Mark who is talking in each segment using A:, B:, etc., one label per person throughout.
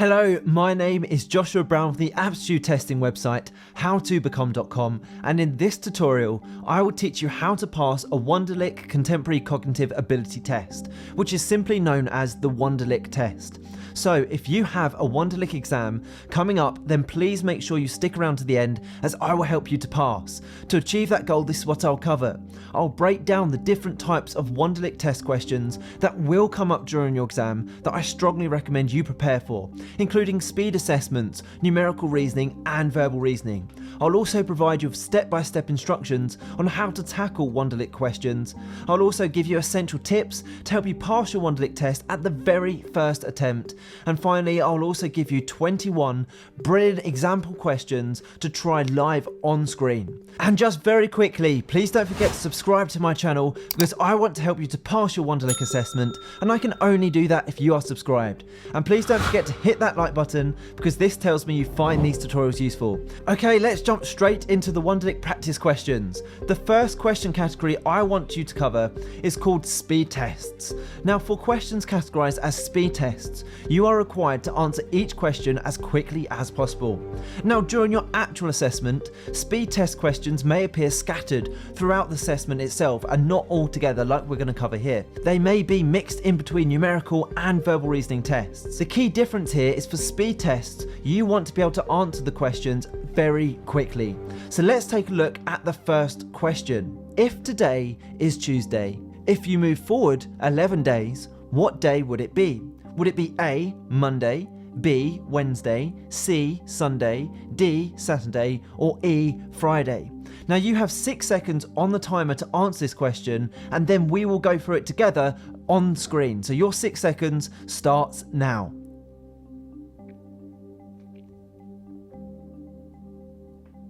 A: Hello, my name is Joshua Brown from the aptitude testing website howtobecome.com, and in this tutorial I will teach you how to pass a Wonderlic Contemporary Cognitive Ability Test, which is simply known as the Wonderlic test. So if you have a Wonderlic exam coming up, then please make sure you stick around to the end, as I will help you to pass. To achieve that goal, this is what I'll cover. I'll break down the different types of Wonderlic test questions that will come up during your exam that I strongly recommend you prepare for, including speed assessments, numerical reasoning and verbal reasoning. I'll also provide you with step-by-step instructions on how to tackle Wonderlic questions. I'll also give you essential tips to help you pass your Wonderlic test at the very first attempt. And finally, I'll also give you 21 brilliant example questions to try live on screen. And just very quickly, please don't forget to subscribe to my channel, because I want to help you to pass your Wonderlic assessment, and I can only do that if you are subscribed. And please don't forget to hit that like button, because this tells me you find these tutorials useful. Okay, let's jump straight into the Wonderlic practice questions. The first question category I want you to cover is called speed tests. Now, for questions categorized as speed tests, you are required to answer each question as quickly as possible. Now, during your actual assessment, speed test questions may appear scattered throughout the assessment itself and not all together like we're going to cover here. They may be mixed in between numerical and verbal reasoning tests. The key difference here is for speed tests, you want to be able to answer the questions very quickly. So let's take a look at the first question. If today is Tuesday, if you move forward 11 days, what day would it be? Would it be A, Monday, B, Wednesday, C, Sunday, D, Saturday, or E, Friday? Now you have 6 seconds on the timer to answer this question, and then we will go through it together on screen. So your 6 seconds starts now.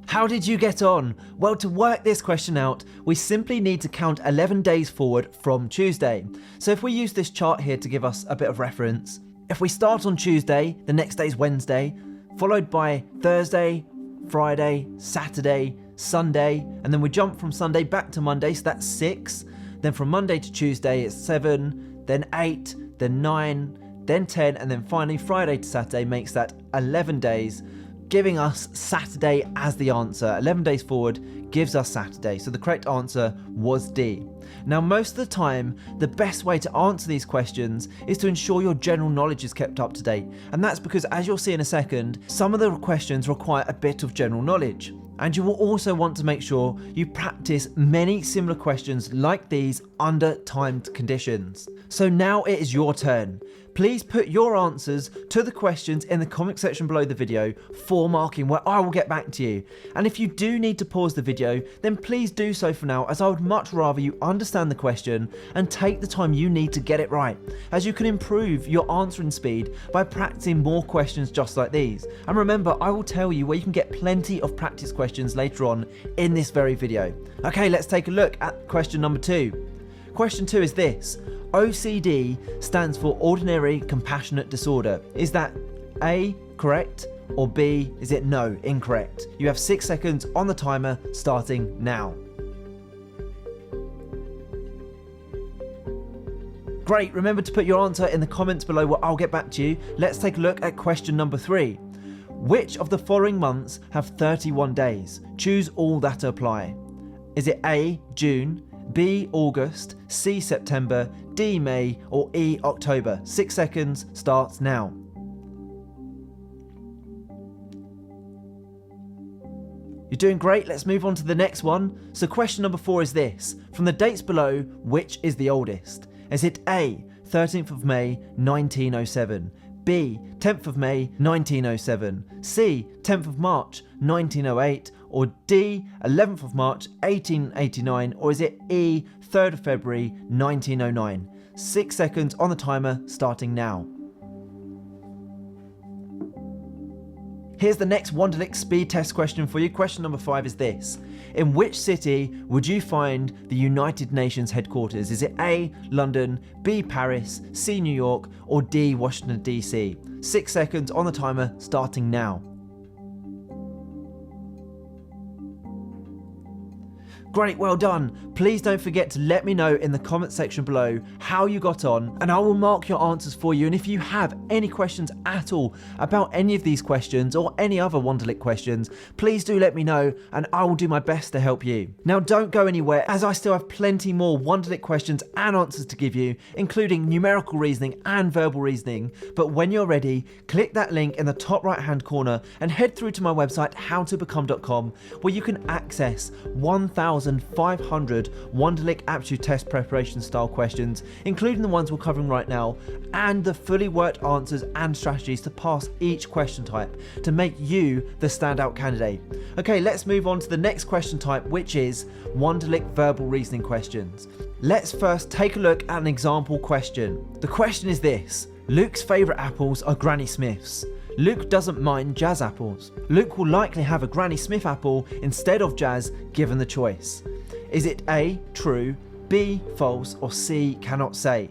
A: How did you get on? Well, to work this question out, we simply need to count 11 days forward from Tuesday. So if we use this chart here to give us a bit of reference, if we start on Tuesday, the next day is Wednesday, followed by Thursday, Friday, Saturday, Sunday, and then we jump from Sunday back to Monday, so that's 6. Then from Monday to Tuesday, it's 7, then 8, then 9, then 10, and then finally Friday to Saturday makes that 11 days, giving us Saturday as the answer. 11 days forward gives us Saturday, so the correct answer was D. Now, most of the time, the best way to answer these questions is to ensure your general knowledge is kept up to date, and that's because, as you'll see in a second, some of the questions require a bit of general knowledge. And you will also want to make sure you practice many similar questions like these under timed conditions. So now it is your turn. Please put your answers to the questions in the comment section below the video for marking, where I will get back to you. And if you do need to pause the video, then please do so for now, as I would much rather you understand the question and take the time you need to get it right, as you can improve your answering speed by practicing more questions just like these. And remember, I will tell you where you can get plenty of practice questions later on in this very video. Okay, let's take a look at question number 2. Question 2 is this. OCD stands for Ordinary Compassionate Disorder. Is that A, correct, or B, is it no, incorrect? You have 6 seconds on the timer starting now. Great, remember to put your answer in the comments below where I'll get back to you. Let's take a look at question number 3. Which of the following months have 31 days? Choose all that apply. Is it A, June, B, August, C, September, D, May, or E, October? 6 seconds starts now. You're doing great, let's move on to the next one. So question number 4 is this. From the dates below, which is the oldest? Is it A, 13th of May, 1907, B, 10th of May, 1907, C, 10th of March, 1908, or D, 11th of March, 1889, or is it E, 3rd of February, 1909? 6 seconds on the timer, starting now. Here's the next Wonderlic speed test question for you. Question number 5 is this. In which city would you find the United Nations headquarters? Is it A, London, B, Paris, C, New York, or D, Washington, DC? 6 seconds on the timer, starting now. Great, well done. Please don't forget to let me know in the comment section below how you got on, and I will mark your answers for you. And if you have any questions at all about any of these questions or any other Wonderlic questions, please do let me know and I will do my best to help you. Now don't go anywhere, as I still have plenty more Wonderlic questions and answers to give you, including numerical reasoning and verbal reasoning. But when you're ready, click that link in the top right hand corner and head through to my website howtobecome.com, where you can access 1,500 Wonderlic aptitude test preparation style questions, including the ones we're covering right now, and the fully worked answers and strategies to pass each question type to make you the standout candidate. Okay, let's move on to the next question type, which is Wonderlic verbal reasoning questions. Let's first take a look at an example question. The question is this: Luke's favourite apples are Granny Smith's. Luke doesn't mind Jazz apples. Luke will likely have a Granny Smith apple instead of Jazz given the choice. Is it A, true, B, false, or C, cannot say?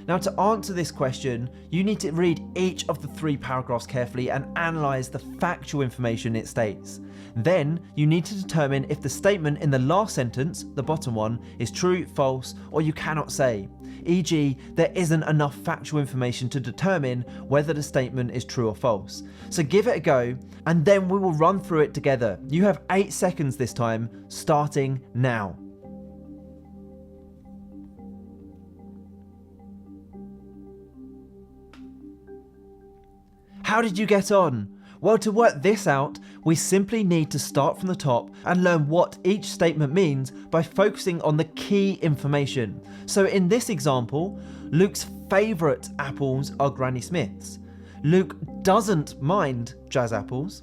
A: Now, to answer this question, you need to read each of the 3 paragraphs carefully and analyse the factual information it states. Then you need to determine if the statement in the last sentence, the bottom one, is true, false, or you cannot say. E.g., there isn't enough factual information to determine whether the statement is true or false. So give it a go, and then we will run through it together. You have 8 seconds this time, starting now. How did you get on? Well, to work this out, we simply need to start from the top and learn what each statement means by focusing on the key information. So in this example, Luke's favourite apples are Granny Smith's. Luke doesn't mind Jazz apples.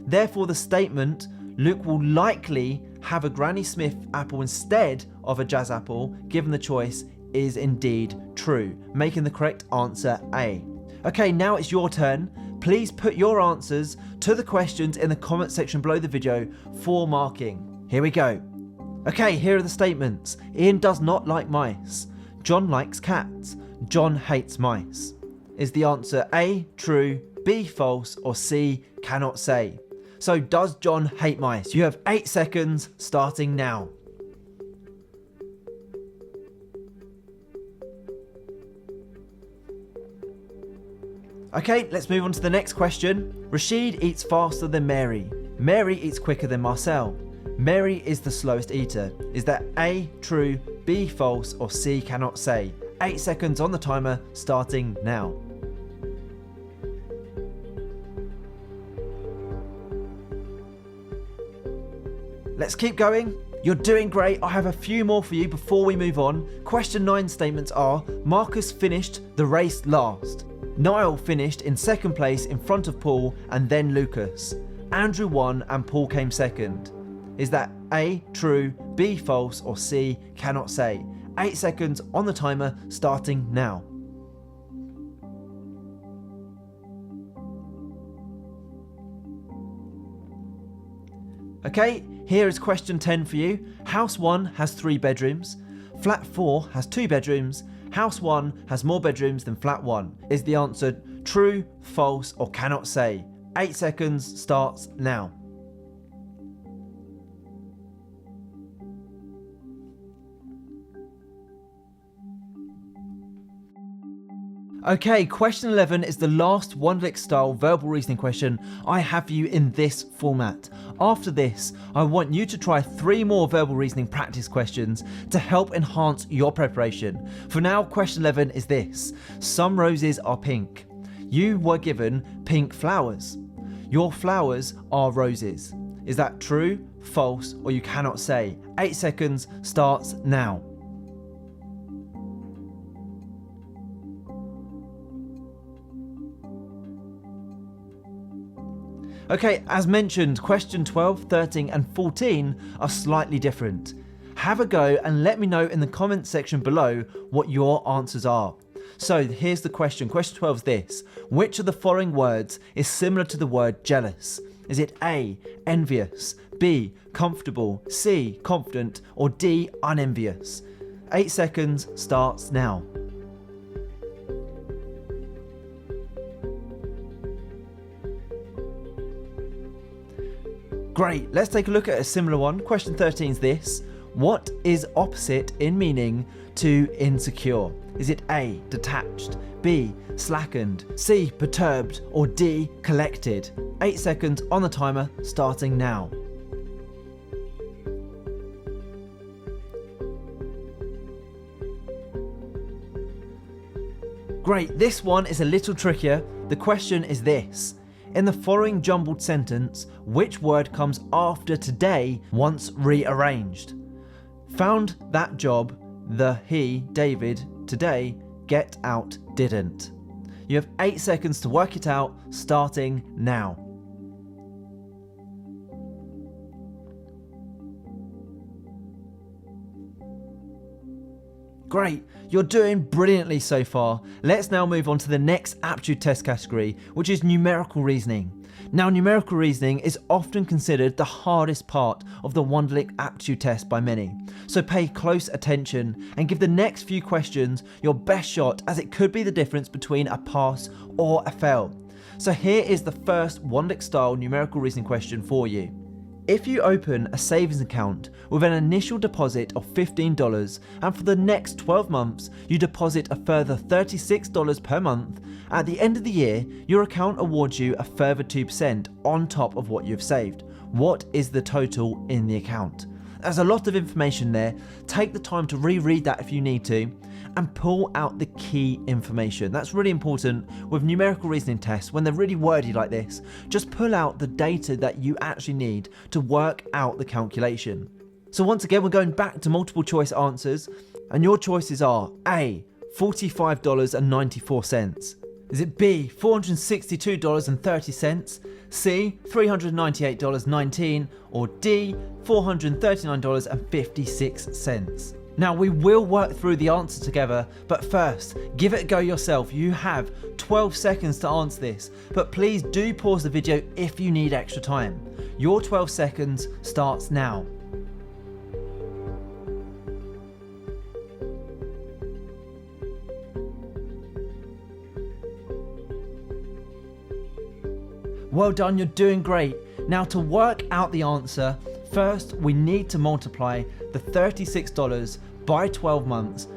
A: Therefore, the statement, Luke will likely have a Granny Smith apple instead of a Jazz apple, given the choice, is indeed true, making the correct answer A. Okay, now it's your turn. Please put your answers to the questions in the comment section below the video for marking. Here we go. Okay, here are the statements. Ian does not like mice. John likes cats. John hates mice. Is the answer A, true, B, false, or C, cannot say? So does John hate mice? You have 8 seconds, starting now. Okay, let's move on to the next question. Rashid eats faster than Mary. Mary eats quicker than Marcel. Mary is the slowest eater. Is that A, true, B, false, or C, cannot say? 8 seconds on the timer, starting now. Let's keep going. You're doing great. I have a few more for you before we move on. Question 9 statements are: Marcus finished the race last. Niall finished in second place in front of Paul and then Lucas. Andrew won and Paul came second. Is that A, true, B, false, or C, cannot say? 8 seconds on the timer, starting now. Okay, here is question 10 for you. House 1 has 3 bedrooms. Flat 4 has 2 bedrooms. House 1 has more bedrooms than flat 1. Is the answer true, false, or cannot say? 8 seconds starts now. Okay, question 11 is the last Wonderlic style verbal reasoning question I have for you in this format. After this, I want you to try 3 more verbal reasoning practice questions to help enhance your preparation. For now, question 11 is this: some roses are pink. You were given pink flowers. Your flowers are roses. Is that true, false, or you cannot say? 8 seconds starts now. Okay, as mentioned, question 12, 13 and 14 are slightly different. Have a go and let me know in the comments section below what your answers are. So here's the question. Question 12 is this: which of the following words is similar to the word jealous? Is it A, envious, B, comfortable, C, confident, or D, unenvious? 8 seconds starts now. Great, let's take a look at a similar one. Question 13 is this: What is opposite in meaning to insecure? Is it A, detached, B, slackened, C, perturbed, or D, collected? 8 seconds on the timer, starting now. Great, this one is a little trickier. The question is this. In the following jumbled sentence, which word comes after today once rearranged? Found that job, he, David, today, get out, didn't. You have 8 seconds to work it out, starting now. Great, you're doing brilliantly so far. Let's now move on to the next aptitude test category, which is numerical reasoning. Now, numerical reasoning is often considered the hardest part of the Wonderlic aptitude test by many. So pay close attention and give the next few questions your best shot, as it could be the difference between a pass or a fail. So here is the first Wonderlic style numerical reasoning question for you. If you open a savings account with an initial deposit of $15 and for the next 12 months you deposit a further $36 per month, at the end of the year your account awards you a further 2% on top of what you've saved. What is the total in the account? There's a lot of information there. Take the time to reread that if you need to and pull out the key information. That's really important with numerical reasoning tests. When they're really wordy like this, just pull out the data that you actually need to work out the calculation. So once again, we're going back to multiple choice answers, and your choices are A, $45.94. Is it B, $462.30? C, $398.19? Or D, $439.56? Now, we will work through the answer together, but first, give it a go yourself. You have 12 seconds to answer this, but please do pause the video if you need extra time. Your 12 seconds starts now. Well done, you're doing great. Now, to work out the answer, first we need to multiply the $36 by 12 months.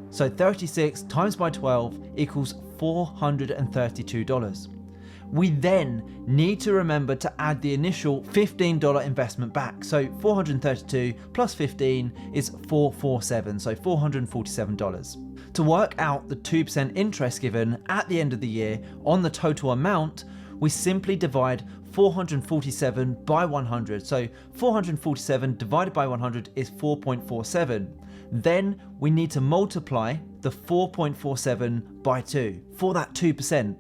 A: So 36 times by 12 equals $432. We then need to remember to add the initial $15 investment back. So 432 plus 15 is 447, so $447. To work out the 2% interest given at the end of the year on the total amount, we simply divide 447 by 100. So 447 divided by 100 is 4.47. Then we need to multiply the 4.47 by 2 for that 2%.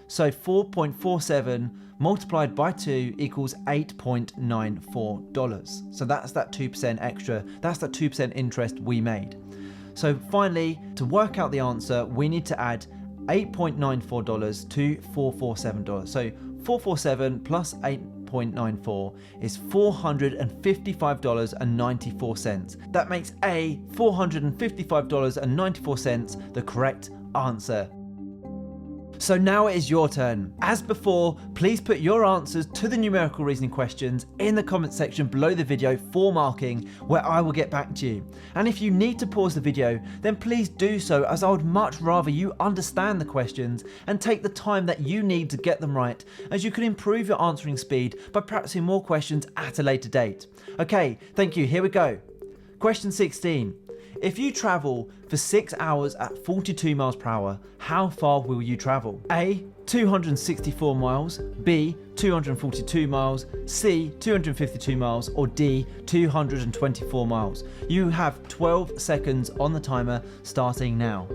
A: So 4.47 multiplied by 2 equals $8.94. So that's that 2% extra. That's that 2% interest we made. So finally, to work out the answer, we need to add $8.94 to $447. So 447 plus 8.94 is $455.94. That makes A, $455.94 the correct answer. So now it is your turn. As before, please put your answers to the numerical reasoning questions in the comment section below the video for marking, where I will get back to you. And if you need to pause the video, then please do so, as I would much rather you understand the questions and take the time that you need to get them right, as you can improve your answering speed by practicing more questions at a later date. Okay, thank you, here we go. Question 16. If you travel for 6 hours at 42 miles per hour, how far will you travel? A, 264 miles, B, 242 miles, C, 252 miles, or D, 224 miles. You have 12 seconds on the timer starting now.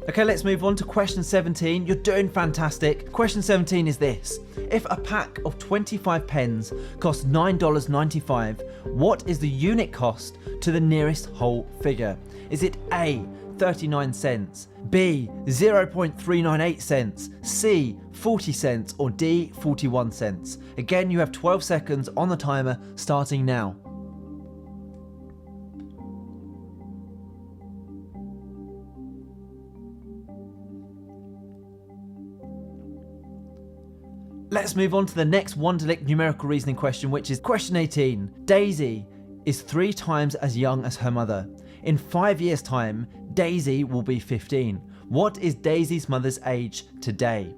A: Okay, let's move on to question 17. You're doing fantastic. Question 17 is this. If a pack of 25 pens costs $9.95, what is the unit cost to the nearest whole figure? Is it A, 39 cents, B, 0.398 cents, C, 40 cents, or D, 41 cents? Again, you have 12 seconds on the timer starting now. Let's move on to the next Wonderlic numerical reasoning question, which is question 18. Daisy is 3 times as young as her mother. In 5 years' time, Daisy will be 15. What is Daisy's mother's age today?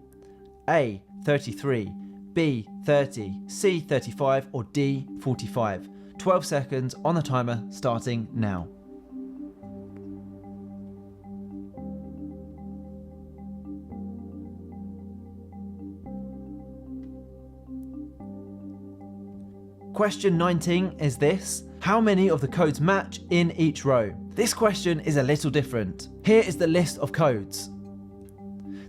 A: A, 33, B, 30, C, 35, or D, 45? 12 seconds on the timer starting now. Question 19 is this: how many of the codes match in each row? This question is a little different. Here is the list of codes.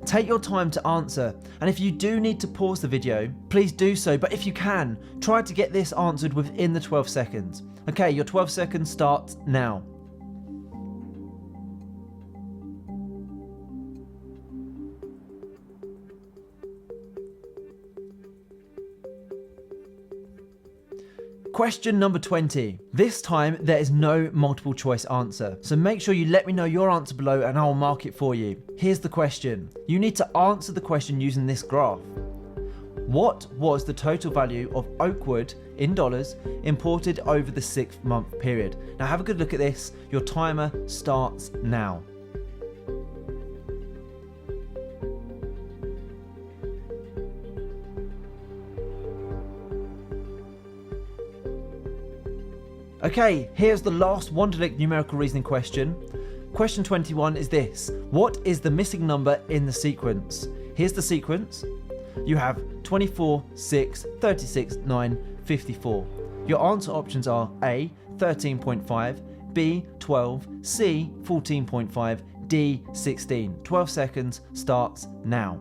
A: Take your time to answer, and if you do need to pause the video, please do so, but if you can, try to get this answered within the 12 seconds. Okay, your 12 seconds starts now. Question number 20. This time there is no multiple choice answer, so make sure you let me know your answer below and I'll mark it for you. Here's the question. You need to answer the question using this graph. What was the total value of oak wood in dollars imported over the 6-month period? Now have a good look at this. Your timer starts now. Okay, here's the last Wonderlic numerical reasoning question. Question 21 is this: what is the missing number in the sequence? Here's the sequence. You have 24, 6, 36, 9, 54. Your answer options are A, 13.5, B, 12, C, 14.5, D, 16. 12 seconds starts now.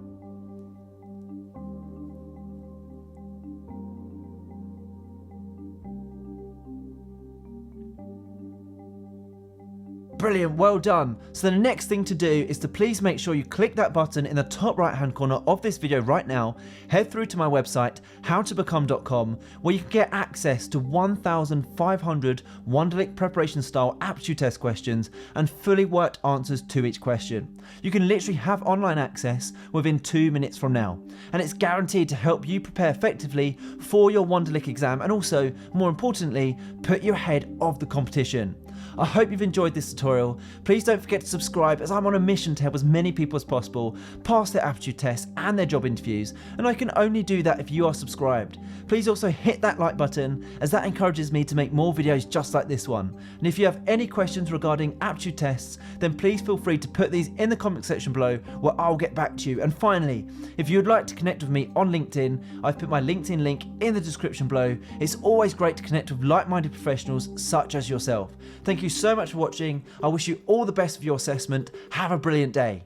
A: Brilliant, well done. So the next thing to do is to please make sure you click that button in the top right hand corner of this video right now. Head through to my website, howtobecome.com, where you can get access to 1,500 Wonderlic preparation style aptitude test questions and fully worked answers to each question. You can literally have online access within 2 minutes from now, and it's guaranteed to help you prepare effectively for your Wonderlic exam and also, more importantly, put you ahead of the competition. I hope you've enjoyed this tutorial. Please don't forget to subscribe, as I'm on a mission to help as many people as possible pass their aptitude tests and their job interviews, and I can only do that if you are subscribed. Please also hit that like button, as that encourages me to make more videos just like this one. And if you have any questions regarding aptitude tests, then please feel free to put these in the comment section below, where I'll get back to you. And finally, if you would like to connect with me on LinkedIn, I've put my LinkedIn link in the description below. It's always great to connect with like-minded professionals such as yourself. Thank you so much for watching. I wish you all the best for your assessment. Have a brilliant day.